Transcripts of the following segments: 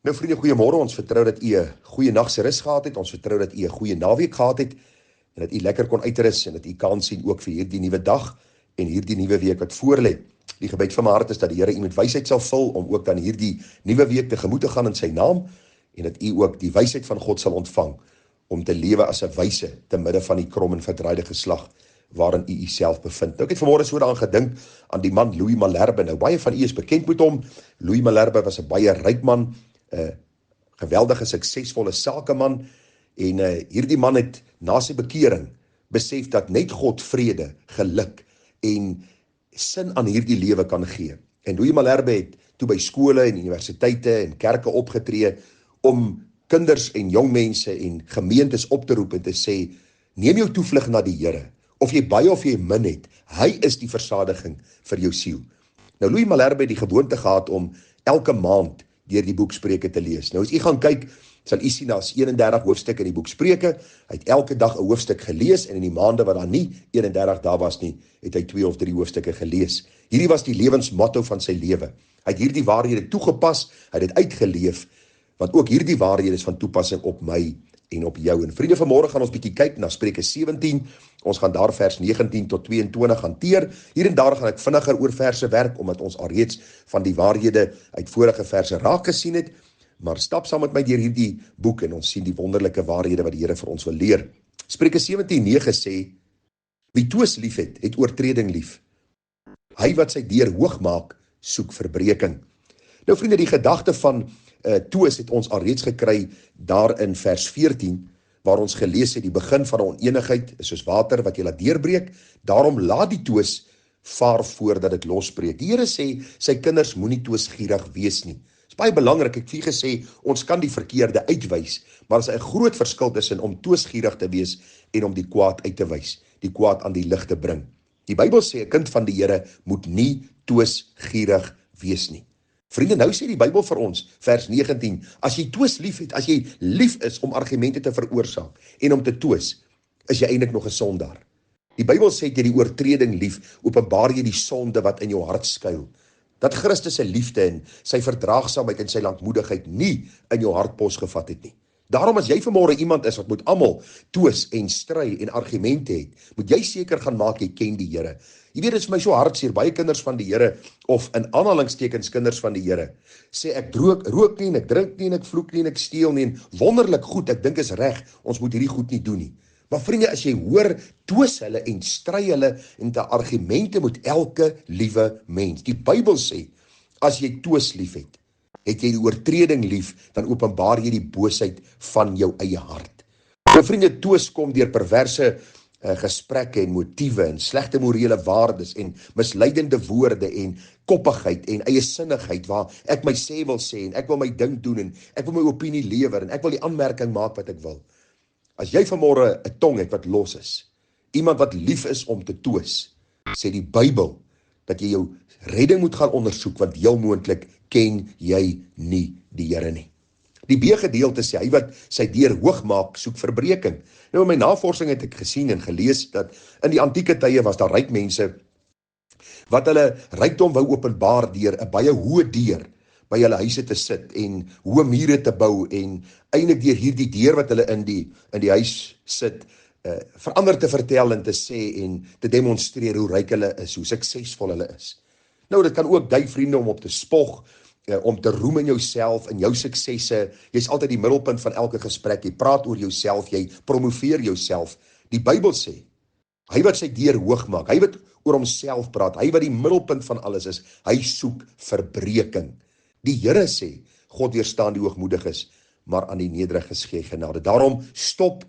Nou vriende, goeiemôre. Ons vertrou dat u 'n goeie nag se rus gehad het. Ons vertrou dat u 'n goeie naweek gehad het en dat u lekker kon uitrus en dat u kans sien ook vir hierdie nuwe dag en hierdie nuwe week wat voorlê. Die gebed van my hart is dat die Here u met wysheid sal vul om ook dan hierdie nuwe week tegemoet te gaan in sy naam en dat u ook die wysheid van God sal ontvang om te lewe as 'n wyse te midde van die krom en verdraaide geslag waarin u uself bevind. Nou ek het vanmôre so daaraan gedink aan die man Louis Malherbe. Nou baie van u is bekend met hom. Louis Malherbe was 'n baie ryk man, 'n geweldige suksesvolle sakeman en hierdie man het na sy bekering besef dat net God vrede, geluk en sin aan hierdie lewe kan gee. En Louis Malherbe het toe by skole en universiteite en kerke opgetree om kinders en jong mense en gemeentes op te roep en te sê, neem jou toevlug na die Here. Of jy baie of jy min het, hy is die versadiging vir jou siel. Nou Louis Malherbe het die gewoonte gehad om elke maand deur die boek Spreuke te lees. Nou as u gaan kyk, sal u sien daar's 31 hoofstukke in die boek Spreuke. Hy het elke dag 'n hoofstuk gelees en in die maande wat daar nie 31 dae was nie, het hy 2 of 3 hoofstukke gelees. Hierdie was die lewensmotto van sy lewe. Hy het hierdie waarhede toegepas, hy het dit uitgeleef, want ook hierdie waarhede is van toepassing op my en op jou. En vriende, vanmôre gaan ons bietjie kyk na Spreuke 17. Ons gaan daar vers 19 tot 22 hanteer. Hier en daar gaan ek vinniger oor verse werk, omdat ons alreeds van die waarhede uit vorige verse raak gesien het. Maar stap saam met my deur hierdie boek en ons sien die wonderlike waarhede wat die Here vir ons wil leer. Spreuke 17:9 sê, wie twis lief het, het oortreding lief. Hy wat sy deur hoog maak, soek verbreeking. Nou vriende, die gedagte van twis het ons alreeds gekry daar in vers 14, waar ons gelees het, die begin van 'n onenigheid is soos water wat jy laat deurbreek, daarom laat die twis vaar voordat dit losbreek. Die Here sê, sy kinders moenie twisgierig wees nie. Dit is baie belangrik, ek het vir gesê, ons kan die verkeerde uitwys, maar is 'n groot verskil tussen om twisgierig te wees en om die kwaad uit te wys, die kwaad aan die lig te bring. Die Bybel sê, 'n kind van die Here moet nie twisgierig wees nie. Vriende, nou sê die Bybel vir ons, vers 19, as jy twis lief het, as jy lief is om argumente te veroorsaak en om te twis, is jy eintlik nog 'n sondaar. Die Bybel sê, jy die oortreding lief, openbaar jy die sonde wat in jou hart skuil. Dat Christus se liefde en sy verdraagsaamheid en sy lankmoedigheid nie in jou hart posgevat het nie. Daarom as jy vanmôre iemand is wat moet almal twis en stry en argumente het, moet jy seker gaan maak jy ken die Here. Jy weet, dit is vir my so hartseer, baie kinders van die Here, of in aanhalingstekens kinders van die Here, sê ek rook nie, en ek drink nie, en ek vloek nie, en ek steel nie, en wonderlik goed, ek dink is reg, ons moet hierdie goed nie doen nie. Maar vriende, as jy hoor, twis hulle en stry hulle en te argumente met elke liewe mens. Die Bybel sê, as jy twis lief het jy die oortreding lief, dan openbaar jy die boosheid van jou eie hart. Nou vriende, twis kom deur perverse gesprekke en motiewe en slegte morele waardes en misleidende woorde en koppigheid en eiesinnigheid waar ek my sê wil sê en ek wil my ding doen en ek wil my opinie lewer en ek wil die aanmerking maak wat ek wil. As jy vanmôre 'n tong het wat los is, iemand wat lief is om te twis, sê die Bybel dat jy jou redding moet gaan ondersoek, want heel moontlik ken jy nie die Here nie. Die B-gedeelte sê, hy wat sy deur hoog maak, soek verbreeking. Nou in my navorsing het ek gesien en gelees dat in die antieke tye was daar ryk mense wat hulle rykdom wou openbaar deur 'n baie hoë deur by hulle huise te sit en hoë mure te bou en eintlik deur hierdie deur wat hulle in die huis sit, verander te vertel en te sê en te demonstreer hoe ryk hulle is, hoe suksesvol hulle is. Nou dit kan ook dui vriende om op te spog, om te roem in jouself, in jou suksesse. Jy's altyd die middelpunt van elke gesprek, jy praat oor jouself, jy promoveer jouself. Die Bybel sê, hy wat sy deur hoog maak, hy wat oor homself praat, hy wat die middelpunt van alles is, hy soek verbreeking. Die Here sê, God weerstaan die hoogmoediges, maar aan die nederiges gee genade. Daarom stop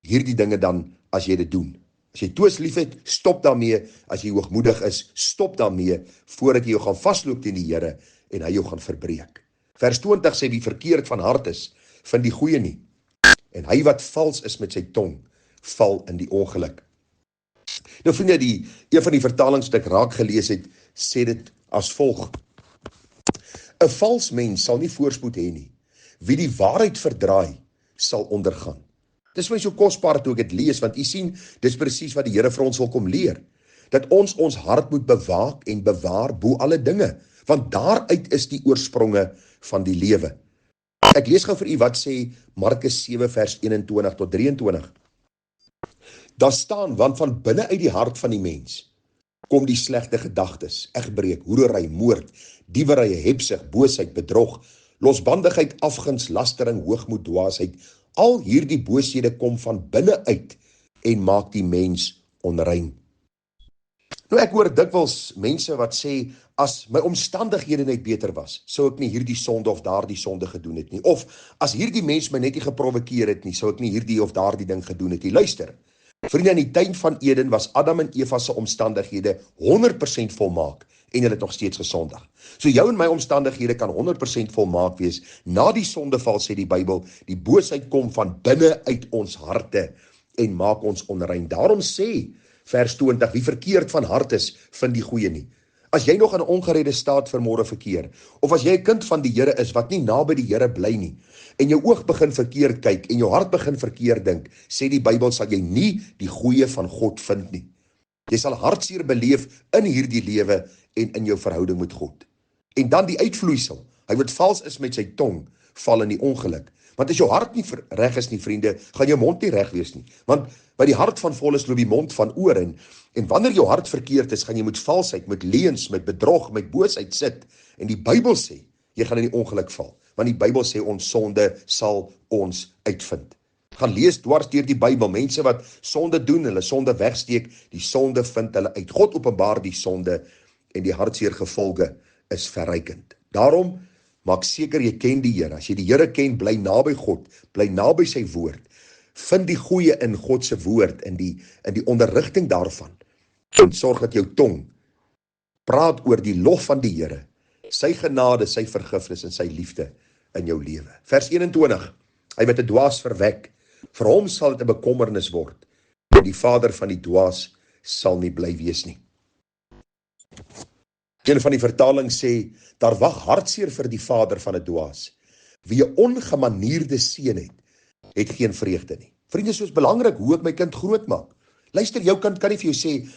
hierdie dinge dan as jy dit doen. As jy twis lief het, stop daarmee. As jy hoogmoedig is, stop daarmee, voordat jy jou gaan vasloop teen die Here en hy jou gaan verbreek. Vers 20 sê, wie verkeerd van hart is, vind die goeie nie. En hy wat vals is met sy tong, val in die ongeluk. Nou vriende, een van die vertalings wat ek raak gelees het, sê dit as volg. 'n Vals mens sal nie voorspoed hê nie. Wie die waarheid verdraai, sal ondergaan. Dit is my so kosbaar toe ek dit lees, want u sien, dis presies wat die Here vir ons wil kom leer. Dat ons hart moet bewaak en bewaar bo alle dinge. want daaruit is die oorspronge van die lewe. Ek lees gou vir u wat sê Markus 7 vers 21 tot 23. Daar staan, want van binne uit die hart van die mens kom die slegte gedagtes, egbreek, hoerery, moord, diewery, hebsug, boosheid, bedrog, losbandigheid, afguns, lastering, hoogmoed, dwaasheid. Al hierdie booshede kom van binne uit en maak die mens onrein. Nou ek hoor dikwels mense wat sê, as my omstandighede net beter was, sou ek nie hierdie sonde of daardie sonde gedoen het nie. Of as hierdie mens my net nie geprovokeer het nie, sou ek nie hierdie of daardie ding gedoen het nie. Luister, vriende, in die tuin van Eden was Adam en Eva se omstandighede 100% volmaak en hulle het nog steeds gesondig. So jou en my omstandighede kan 100% volmaak wees. Na die sondeval sê die Bybel, die boosheid kom van binne uit ons harte en maak ons onrein. Daarom sê vers 20, wie verkeerd van hart is, vind die goeie nie. As jy nog in 'n ongeredde staat vanmôre verkeer, of as jy 'n kind van die Here is wat nie naby die Here bly nie, en jou oog begin verkeerd kyk en jou hart begin verkeerd dink, sê die Bybel, sal jy nie die goeie van God vind nie. Jy sal hartseer beleef in hierdie lewe en in jou verhouding met God. En dan die uitvloeisel, hy wat vals is met sy tong, val in die ongeluk. Want as jou hart nie reg is nie, vriende, gaan jou mond nie reg wees nie. Want by die hart van vol is loop die mond van oor, en wanneer jou hart verkeerd is, gaan jy met valsheid, met leuns, met bedrog, met boosheid sit. En die Bybel sê, jy gaan in die ongeluk val. Want die Bybel sê, ons sonde sal ons uitvind. Gaan lees dwars deur die Bybel, mense wat sonde doen, hulle sonde wegsteek, die sonde vind hulle uit. God openbaar die sonde en die hartseer gevolge is verrykend. Daarom, maak seker jy ken die Here. As jy die Here ken, bly naby God, bly naby sy woord. Vind die goeie in God se woord, in die onderrigting daarvan. En sorg dat jou tong praat oor die lof van die Here, sy genade, sy vergifnis en sy liefde in jou lewe. Vers 21, hy wat 'n dwaas verwek, vir hom sal dit 'n bekommernis word, en die vader van die dwaas sal nie bly wees nie. Een van die vertalings sê, daar wag hartseer vir die vader van 'n dwaas. Wie 'n ongemanierde seun het geen vreugde nie. Vriende, soos belangrik hoe ek my kind groot maak. Luister, jou kind kan nie vir jou sê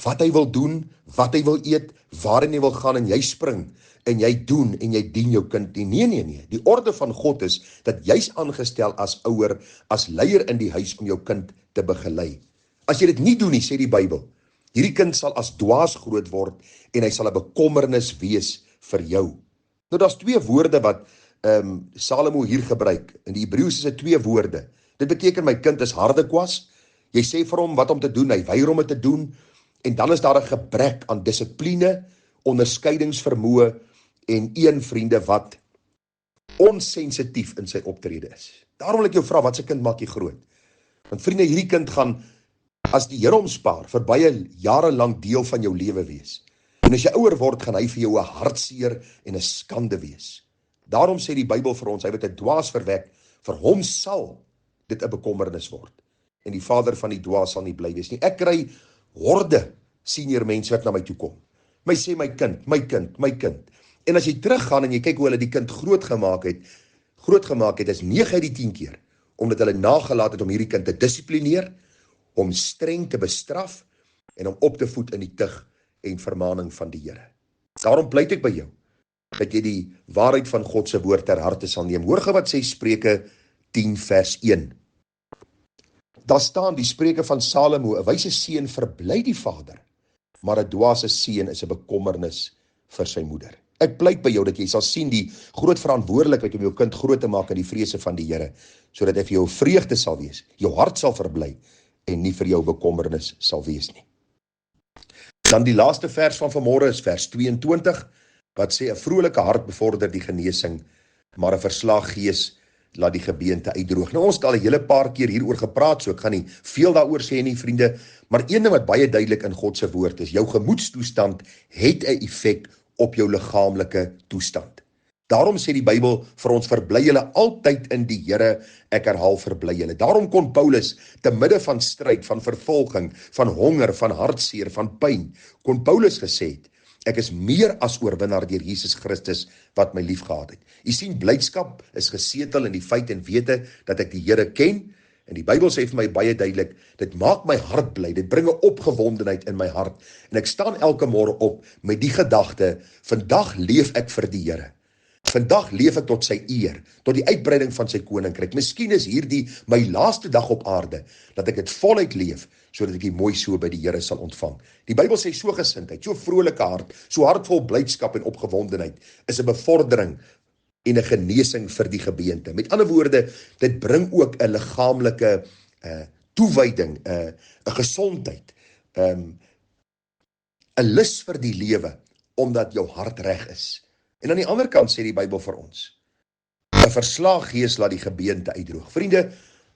wat hy wil doen, wat hy wil eet, waarin hy wil gaan, en jy spring en jy doen en jy dien jou kind nie. Nee. Die orde van God is dat jy's aangestel as ouer, as leier in die huis om jou kind te begelei. As jy dit nie doen nie, sê die Bybel, hierdie kind sal as dwaas groot word en hy sal 'n bekommernis wees vir jou. Nou, daar's twee woorde wat Salomo hier gebruik. In die Hebreëus is dit twee woorde. Dit beteken my kind is harde kwas. Jy sê vir hom wat om te doen, hy weier om dit te doen. En dan is daar 'n gebrek aan dissipline, onderskeidingsvermoë en een, vriende, wat onsensitief in sy optrede is. Daarom wil ek jou vra, wat se kind maak jy groot? Want vriende, hierdie kind gaan, as die Here hom spaar, vir baie jare lank deel van jou lewe wees. En as jy ouer word, gaan hy vir jou 'n hartseer en 'n skande wees. Daarom sê die Bybel vir ons, hy wat 'n dwaas verwek, vir hom sal dit 'n bekommernis word. En die vader van die dwaas sal nie bly wees nie. Ek kry horde senior mense wat na my toe kom. My sê, my kind. En as jy teruggaan en jy kyk hoe hulle die kind groot gemaak het, is 9 uit die 10 keer, omdat hulle nagelaat het om hierdie kind te dissiplineer, om streng te bestraf, en om op te voed in die tug en vermaning van die Here. Daarom pleit ek by jou, dat jy die waarheid van God se woord ter harte sal neem. Hoor gou wat sê Spreuke 10 vers 1. Daar staan die Spreuke van Salomo, 'n wyse seun verbly die vader, maar 'n dwaase seun is 'n bekommernis vir sy moeder. Ek pleit by jou dat jy sal sien die groot verantwoordelikheid om jou kind groot te maak in die vrese van die Here, sodat hy vir jou vreugde sal wees, jou hart sal verbly en nie vir jou bekommernis sal wees nie. Dan die laaste vers van vanmôre is vers 22, wat sê 'n vrolike hart bevorder die genesing, maar 'n verslaag gees laat die gebeente uitdroog. Nou, ons het al 'n hele paar keer hieroor gepraat, so ek gaan nie veel daaroor sê nie, vriende, maar een ding wat baie duidelik in God se woord is, jou gemoedstoestand het 'n effek op jou liggaamlike toestand. Daarom sê die Bybel vir ons, verbly julle altyd in die Here, ek herhaal, verbly julle. Daarom kon Paulus, te midde van stryd, van vervolging, van honger, van hartseer, van pyn, kon Paulus gesê het, ek is meer as oorwinnaar deur Jesus Christus wat my lief gehad het. U sien, blydskap is gesetel in die feit en wete dat ek die Here ken En die Bybel sê vir my baie duidelik, dit maak my hart bly, dit bring 'n opgewondenheid in my hart. En ek staan elke môre op met die gedagte, vandag leef ek vir die Here. Vandag leef ek tot sy eer, tot die uitbreiding van sy koninkryk. Miskien is hierdie my laaste dag op aarde, dat ek dit voluit leef, sodat ek die mooi so by die Here sal ontvang. Die Bybel sê so gesindheid, so vrolike hart, so hartvol blydskap en opgewondenheid, is 'n bevordering en 'n genesing vir die gebeente. Met ander woorde, dit bring ook 'n liggaamlike toewyding, 'n gesondheid, 'n lus vir die lewe, omdat jou hart reg is. En aan die ander kant sê die Bybel vir ons, 'n verslae gees laat die gebeente uitdroog. Vriende,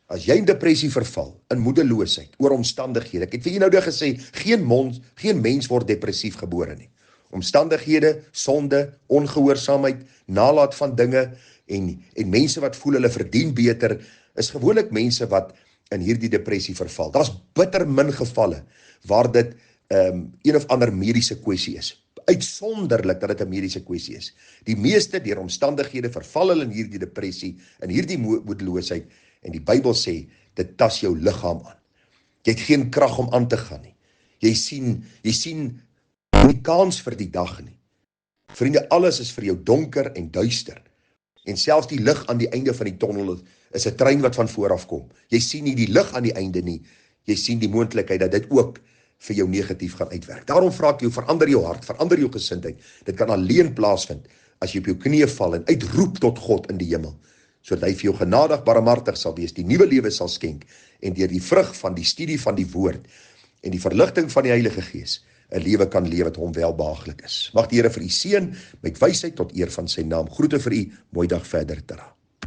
as jy in depressie verval, in moedeloosheid, oor omstandighede, ek het vir jou nou gesê, geen mens word depressief gebore nie. Omstandighede, sonde, ongehoorsaamheid, nalat van dinge, en mense wat voel hulle verdien beter, is gewoonlik mense wat in hierdie depressie verval. Daar's bitter min gevalle, waar dit een of ander mediese kwessie is. Uitsonderlik dat dit 'n mediese kwessie is. Die meeste deur omstandighede verval hulle in hierdie depressie, in hierdie moedeloosheid, en die Bybel sê, dit tas jou liggaam aan. Jy het geen krag om aan te gaan nie. Jy sien nie kans vir die dag nie. Vriende, alles is vir jou donker en duister. En selfs die lig aan die einde van die tonnel is 'n trein wat van vooraf kom. Jy sien nie die lig aan die einde nie. Jy sien die moontlikheid dat dit ook vir jou negatief gaan uitwerk. Daarom vra ek jou, verander jou hart, verander jou gesindheid. Dit kan alleen plaasvind as jy op jou knieë val en uitroep tot God in die hemel, sodat hy vir jou genadig barmhartig sal wees, die nuwe lewe sal skenk, en deur die vrug van die studie van die woord en die verligting van die Heilige Gees 'n lewe kan lewe wat hom welbehaaglik is. Mag die Here vir u seën met wysheid tot eer van sy naam. Groete vir u, mooi dag verder, Tara.